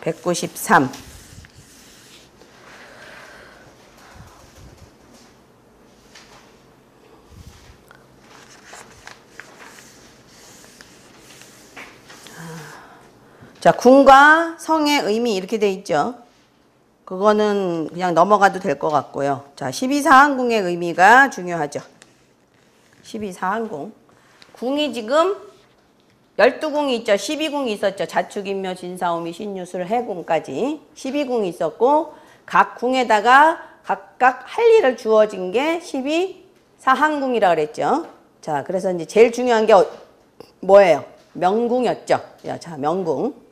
193. 자, 궁과 성의 의미 이렇게 돼 있죠. 그거는 그냥 넘어가도 될 것 같고요. 자, 12사항궁의 의미가 중요하죠. 12사항궁. 궁이 지금 12궁이 있죠. 12궁이 있었죠. 자축, 인묘, 진사오미, 신유술, 해궁까지 12궁이 있었고 각 궁에다가 각각 할 일을 주어진 게 12사항궁이라 그랬죠. 자, 그래서 이제 제일 중요한 게 뭐예요? 명궁이었죠. 자, 명궁.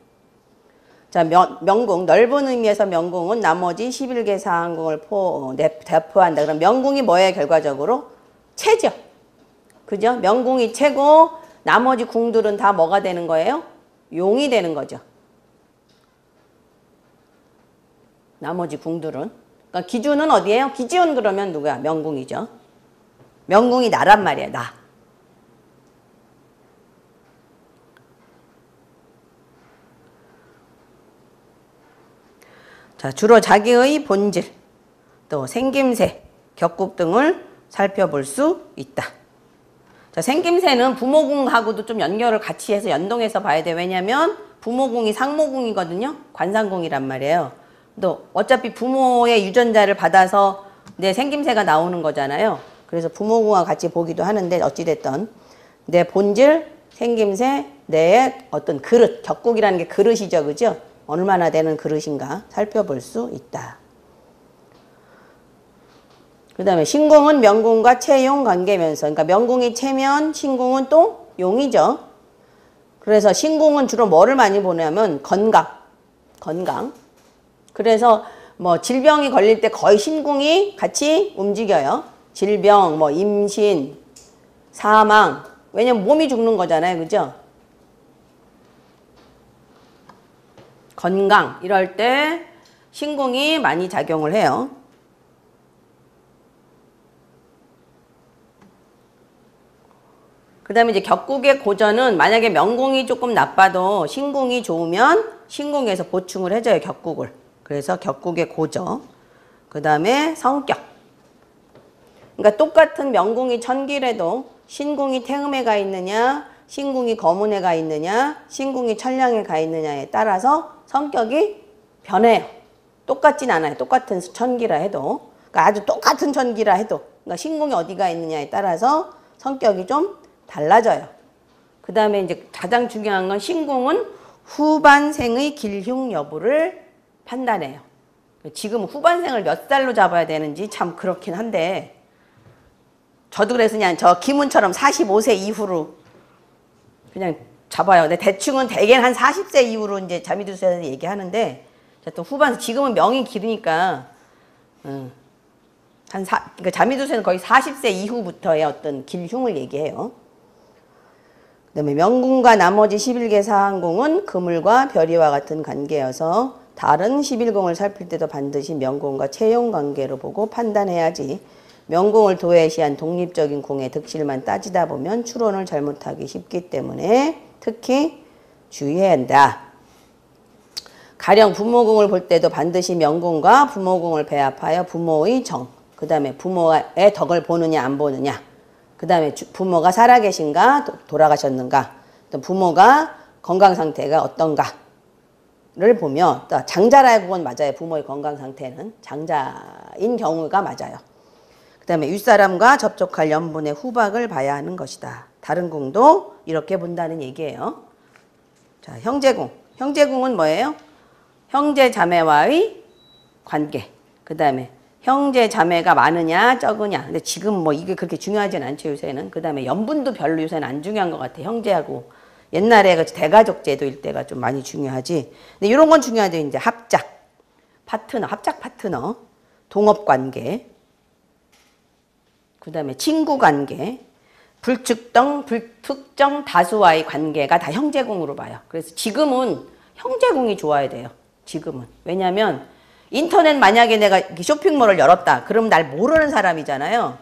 자, 명궁, 넓은 의미에서 명궁은 나머지 11개 사항궁을 대표한다. 그럼 명궁이 뭐예요, 결과적으로? 체죠. 그죠? 명궁이 체고, 나머지 궁들은 다 뭐가 되는 거예요? 용이 되는 거죠. 나머지 궁들은. 그러니까 기준은 어디예요? 기지운 그러면 누구야? 명궁이죠. 명궁이 나란 말이에요, 나. 자, 주로 자기의 본질, 또 생김새, 격국 등을 살펴볼 수 있다. 자, 생김새는 부모궁하고도 좀 연결을 같이 해서 연동해서 봐야 돼. 왜냐면 부모궁이 상모궁이거든요. 관상궁이란 말이에요. 또 어차피 부모의 유전자를 받아서 내 생김새가 나오는 거잖아요. 그래서 부모궁과 같이 보기도 하는데 어찌됐든 내 본질, 생김새, 내 어떤 그릇, 격국이라는 게 그릇이죠. 그죠? 얼마나 되는 그릇인가 살펴볼 수 있다. 그 다음에 신궁은 명궁과 체용 관계면서, 그러니까 명궁이 체면 신궁은 또 용이죠. 그래서 신궁은 주로 뭐를 많이 보냐면 건강. 그래서 뭐 질병이 걸릴 때 거의 신궁이 같이 움직여요. 질병, 뭐 임신, 사망. 왜냐면 몸이 죽는 거잖아요. 그죠? 건강 이럴 때 신궁이 많이 작용을 해요. 그 다음에 이제 격국의 고전은 만약에 명궁이 조금 나빠도 신궁이 좋으면 신궁에서 보충을 해줘요. 격국을. 그래서 격국의 고저. 그 다음에 성격. 그러니까 똑같은 명궁이 천길에도 신궁이 태음에 가 있느냐, 신궁이 거문에 가 있느냐, 신궁이 천량에 가 있느냐에 따라서 성격이 변해요. 똑같진 않아요. 똑같은 천기라 해도. 그러니까 아주 똑같은 천기라 해도. 그러니까 신궁이 어디가 있느냐에 따라서 성격이 좀 달라져요. 그 다음에 이제 가장 중요한 건 신궁은 후반생의 길흉 여부를 판단해요. 지금 후반생을 몇 살로 잡아야 되는지 참 그렇긴 한데 저도 그래서 그냥 저 김훈처럼 45세 이후로 그냥 잡아요. 근데 대충은 대개는 한 40세 이후로 이제 자미두수에서 얘기하는데 또 후반 지금은 명이 길으니까 그러니까 자미두수에는 거의 40세 이후부터의 어떤 길흉을 얘기해요. 그다음에 명궁과 나머지 11개 사항궁은 그물과 별이와 같은 관계여서 다른 11궁을 살필 때도 반드시 명궁과 체용 관계로 보고 판단해야지 명궁을 도외시한 독립적인 궁의 득실만 따지다 보면 추론을 잘못하기 쉽기 때문에 특히 주의해야 한다. 가령 부모궁을 볼 때도 반드시 명궁과 부모궁을 배합하여 부모의 정, 그 다음에 부모의 덕을 보느냐 안 보느냐, 그 다음에 부모가 살아계신가 돌아가셨는가, 또 부모가 건강 상태가 어떤가를 보며 또 장자라고 그건 맞아요. 부모의 건강 상태는 장자인 경우가 맞아요. 그 다음에 윗사람과 접촉할 연분의 후박을 봐야 하는 것이다. 다른 궁도 이렇게 본다는 얘기예요. 자, 형제궁. 형제궁은 뭐예요? 형제 자매와의 관계. 그 다음에 형제 자매가 많으냐 적으냐. 근데 지금 뭐 이게 그렇게 중요하진 않죠, 요새는. 그 다음에 연분도 별로 요새는 안 중요한 것 같아. 형제하고. 옛날에 그 대가족 제도일 때가 좀 많이 중요하지. 근데 이런 건 중요하죠. 이제 합작 파트너, 합작 파트너, 동업 관계, 그 다음에 친구 관계, 불특정 다수와의 관계가 다 형제궁으로 봐요. 그래서 지금은 형제궁이 좋아야 돼요. 지금은. 왜냐면 인터넷 만약에 내가 쇼핑몰을 열었다. 그럼 날 모르는 사람이잖아요.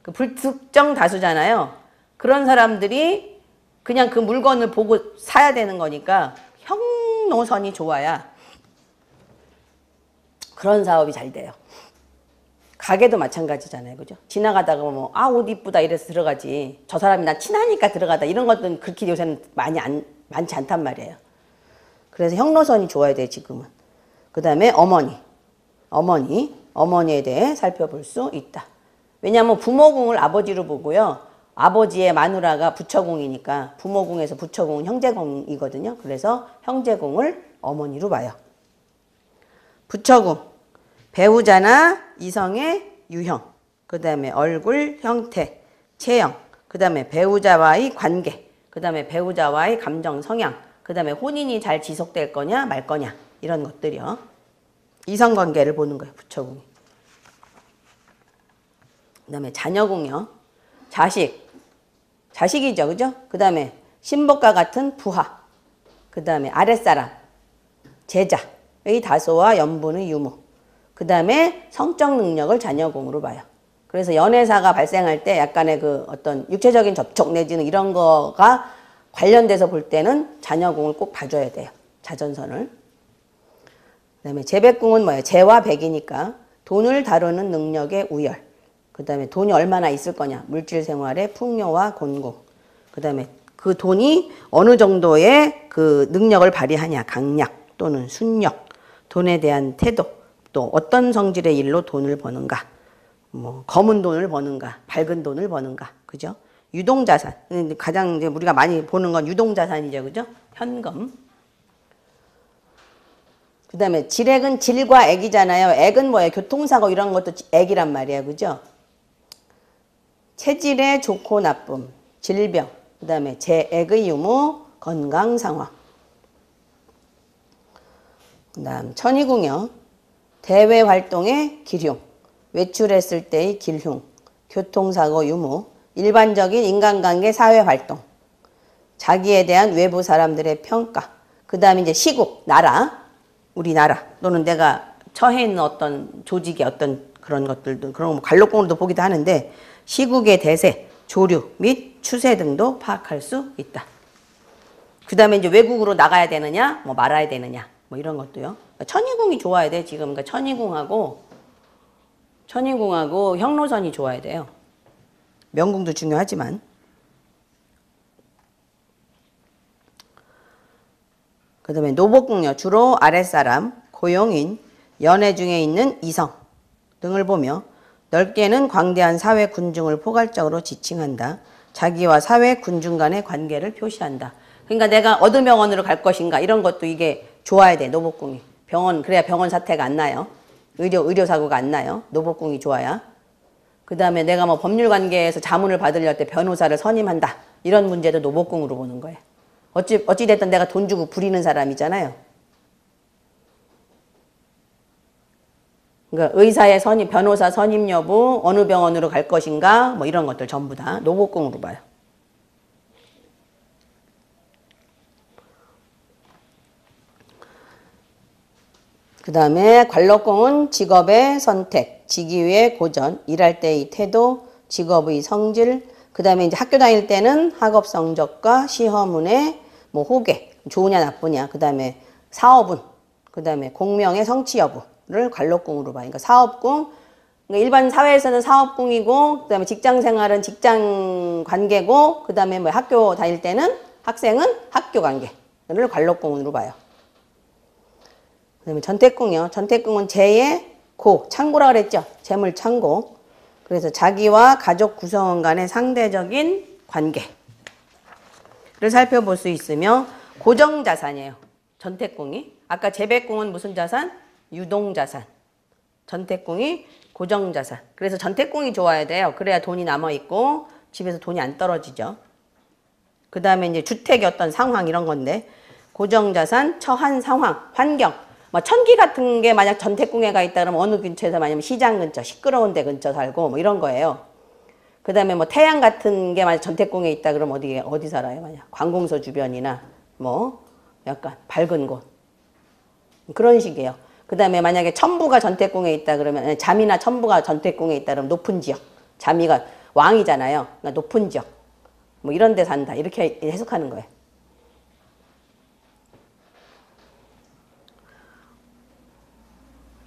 그 불특정 다수잖아요. 그런 사람들이 그냥 그 물건을 보고 사야 되는 거니까 형노선이 좋아야 그런 사업이 잘 돼요. 가게도 마찬가지잖아요. 그죠? 지나가다가 뭐, 아, 옷 이쁘다 이래서 들어가지. 저 사람이 나 친하니까 들어가다. 이런 것들은 그렇게 요새는 많지 않단 말이에요. 그래서 형노선이 좋아야 돼요, 지금은. 그 다음에 어머니에 대해 살펴볼 수 있다. 왜냐하면 부모궁을 아버지로 보고요. 아버지의 마누라가 부처궁이니까 부모궁에서 부처궁은 형제궁이거든요. 그래서 형제궁을 어머니로 봐요. 부처궁, 배우자나 이성의 유형, 그 다음에 얼굴 형태, 체형, 그 다음에 배우자와의 관계, 그 다음에 배우자와의 감정 성향, 그 다음에 혼인이 잘 지속될 거냐 말 거냐 이런 것들이요. 이성관계를 보는 거예요. 부처궁이. 그 다음에 자녀궁이요. 자식이죠. 그죠? 그 다음에 신복과 같은 부하, 그 다음에 아랫사람, 제자의 다소와 연분의 유무, 그 다음에 성적 능력을 자녀궁으로 봐요. 그래서 연애사가 발생할 때 약간의 그 어떤 육체적인 접촉 내지는 이런 거가 관련돼서 볼 때는 자녀궁을 꼭 봐줘야 돼요. 자전선을. 그 다음에 재백궁은 뭐예요? 재와 백이니까 돈을 다루는 능력의 우열. 그 다음에 돈이 얼마나 있을 거냐. 물질 생활의 풍요와 곤궁. 그 다음에 그 돈이 어느 정도의 그 능력을 발휘하냐. 강약 또는 순력. 돈에 대한 태도. 또 어떤 성질의 일로 돈을 버는가. 뭐 검은 돈을 버는가. 밝은 돈을 버는가. 그죠? 유동자산. 가장 이제 우리가 많이 보는 건 유동자산이죠. 그죠? 현금. 그 다음에 질액은 질과 액이잖아요. 액은 뭐예요? 교통사고 이런 것도 액이란 말이에요. 그죠? 체질의 좋고 나쁨, 질병, 그 다음에 재액의 유무, 건강상황. 그 다음 천이궁요. 대외활동의 기흉, 외출했을 때의 길흉, 교통사고 유무, 일반적인 인간관계 사회활동, 자기에 대한 외부 사람들의 평가, 그 다음에 이제 시국, 나라, 우리나라 또는 내가 처해 있는 어떤 조직의 어떤 그런 것들도 그런 거 관록공으로도 보기도 하는데 시국의 대세, 조류 및 추세 등도 파악할 수 있다. 그 다음에 이제 외국으로 나가야 되느냐, 뭐 말아야 되느냐, 뭐 이런 것도요. 천이궁이 좋아야 돼 지금. 그러니까 천이궁하고 형노선이 좋아야 돼요. 명궁도 중요하지만. 그 다음에 노복궁요. 주로 아랫사람, 고용인, 연애 중에 있는 이성 등을 보며 넓게는 광대한 사회 군중을 포괄적으로 지칭한다. 자기와 사회 군중 간의 관계를 표시한다. 그러니까 내가 어느 병원으로 갈 것인가 이런 것도 이게 좋아야 돼. 노복궁이. 병원, 그래야 병원 사태가 안 나요. 의료사고가 안 나요. 노복궁이 좋아야. 그 다음에 내가 뭐 법률관계에서 자문을 받으려 때 변호사를 선임한다. 이런 문제도 노복궁으로 보는 거예요. 어찌됐든 내가 돈 주고 부리는 사람이잖아요. 그러니까 의사의 선임, 변호사 선임 여부, 어느 병원으로 갈 것인가, 뭐 이런 것들 전부 다 노복궁으로 봐요. 그 다음에 관록궁은 직업의 선택, 직위의 고전, 일할 때의 태도, 직업의 성질, 그 다음에 이제 학교 다닐 때는 학업 성적과 시험운의 뭐 호계, 좋으냐 나쁘냐, 그 다음에 사업운, 그 다음에 공명의 성취 여부를 관록궁으로 봐요. 그러니까 사업궁, 그러니까 일반 사회에서는 사업궁이고, 그 다음에 직장 생활은 직장 관계고, 그 다음에 뭐 학교 다닐 때는 학생은 학교 관계를 관록궁으로 봐요. 그 다음에 전택궁이요. 전택궁은 재의 고, 창고라 그랬죠. 재물 창고. 그래서 자기와 가족 구성원 간의 상대적인 관계를 살펴볼 수 있으며 고정자산이에요. 전태궁이. 아까 재백궁은 무슨 자산? 유동자산. 전태궁이 고정자산. 그래서 전태궁이 좋아야 돼요. 그래야 돈이 남아있고 집에서 돈이 안 떨어지죠. 그 다음에 이제 주택의 어떤 상황 이런 건데 고정자산, 처한 상황, 환경. 뭐 천기 같은 게 만약 전태궁에 가 있다 그러면 어느 근처에서 만약에 시장 근처, 시끄러운 데 근처 살고 뭐 이런 거예요. 그 다음에 뭐 태양 같은 게 만약 전태궁에 있다 그러면 어디 살아요? 만약 관공서 주변이나 뭐 약간 밝은 곳. 그런 식이에요. 그 다음에 만약에 천부가 전태궁에 있다 그러면 잠이나 천부가 전태궁에 있다 그러면 높은 지역. 잠이가 왕이잖아요. 그러니까 높은 지역. 뭐 이런 데 산다. 이렇게 해석하는 거예요.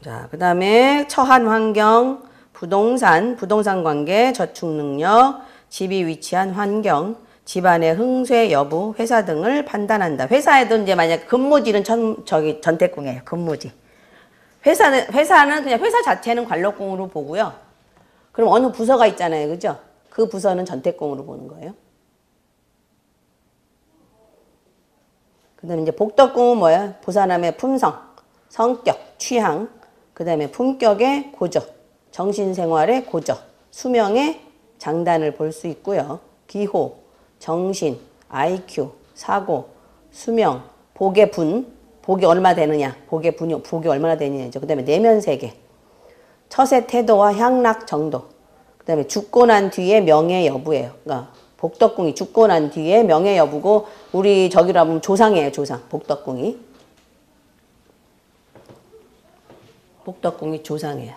자, 그 다음에 처한 환경, 부동산 관계, 저축 능력, 집이 위치한 환경, 집안의 흥쇠 여부, 회사 등을 판단한다. 회사에도 이제 만약 근무지는 전태궁이에요. 근무지. 회사는 그냥 회사 자체는 관록궁으로 보고요. 그럼 어느 부서가 있잖아요. 그죠? 그 부서는 전태궁으로 보는 거예요. 그 다음에 이제 복덕궁은 뭐예요? 보사남의 품성, 성격, 취향, 그 다음에 품격의 고저, 정신생활의 고저, 수명의 장단을 볼 수 있고요. 기호, 정신, IQ, 사고, 수명, 복의 분, 복이 얼마 되느냐, 복의 얼마나 되느냐죠. 그 다음에 내면세계, 처세 태도와 향락 정도, 그 다음에 죽고 난 뒤에 명예 여부예요. 그러니까 복덕궁이 죽고 난 뒤에 명예 여부고 우리 저기로 하면 조상이에요. 조상, 복덕궁이. 복덕궁이 조상이에요.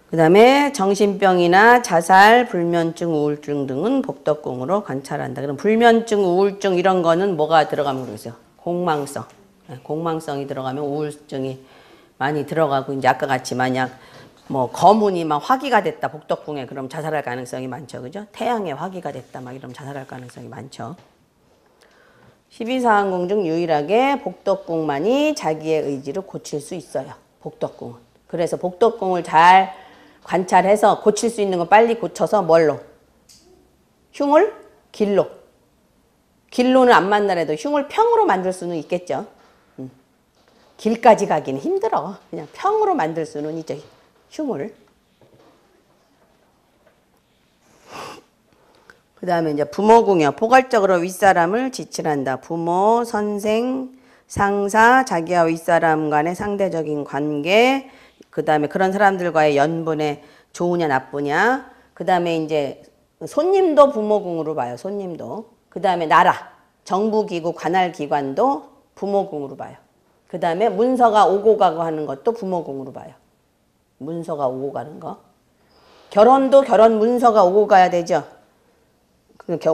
그 다음에 정신병이나 자살, 불면증, 우울증 등은 복덕궁으로 관찰한다. 그럼 불면증, 우울증 이런 거는 뭐가 들어가면 그러죠? 공망성. 공망성이 들어가면 우울증이 많이 들어가고 이제 아까 같이 만약 뭐 거문이 막 화기가 됐다 복덕궁에 그럼 자살할 가능성이 많죠. 그죠? 태양에 화기가 됐다 막 이러면 자살할 가능성이 많죠. 12사항궁 중 유일하게 복덕궁만이 자기의 의지를 고칠 수 있어요. 복덕궁은. 그래서 복덕궁을 잘 관찰해서 고칠 수 있는 거 빨리 고쳐서 뭘로? 흉을 길로. 길로는 안 만나래도 흉을 평으로 만들 수는 있겠죠. 길까지 가기는 힘들어. 그냥 평으로 만들 수는 있죠. 흉을. 그 다음에 이제 부모궁이요. 포괄적으로 윗사람을 지칭한다. 부모, 선생, 상사, 자기와 윗사람 간의 상대적인 관계, 그 다음에 그런 사람들과의 연분에 좋으냐 나쁘냐, 그 다음에 이제 손님도 부모궁으로 봐요. 손님도. 그 다음에 나라, 정부기구, 관할기관도 부모궁으로 봐요. 그 다음에 문서가 오고 가고 하는 것도 부모궁으로 봐요. 문서가 오고 가는 거. 결혼도 결혼 문서가 오고 가야 되죠.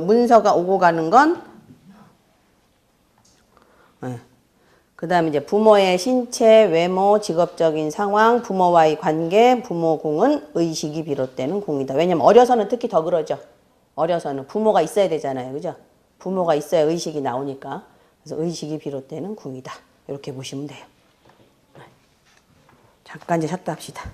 문서가 오고 가는 건 그 다음에 이제 부모의 신체, 외모, 직업적인 상황, 부모와의 관계, 부모궁은 의식이 비롯되는 궁이다. 왜냐면 어려서는 특히 더 그러죠. 어려서는 부모가 있어야 되잖아요. 그죠? 부모가 있어야 의식이 나오니까. 그래서 의식이 비롯되는 궁이다. 이렇게 보시면 돼요. 잠깐 이제 쉬었다 합시다.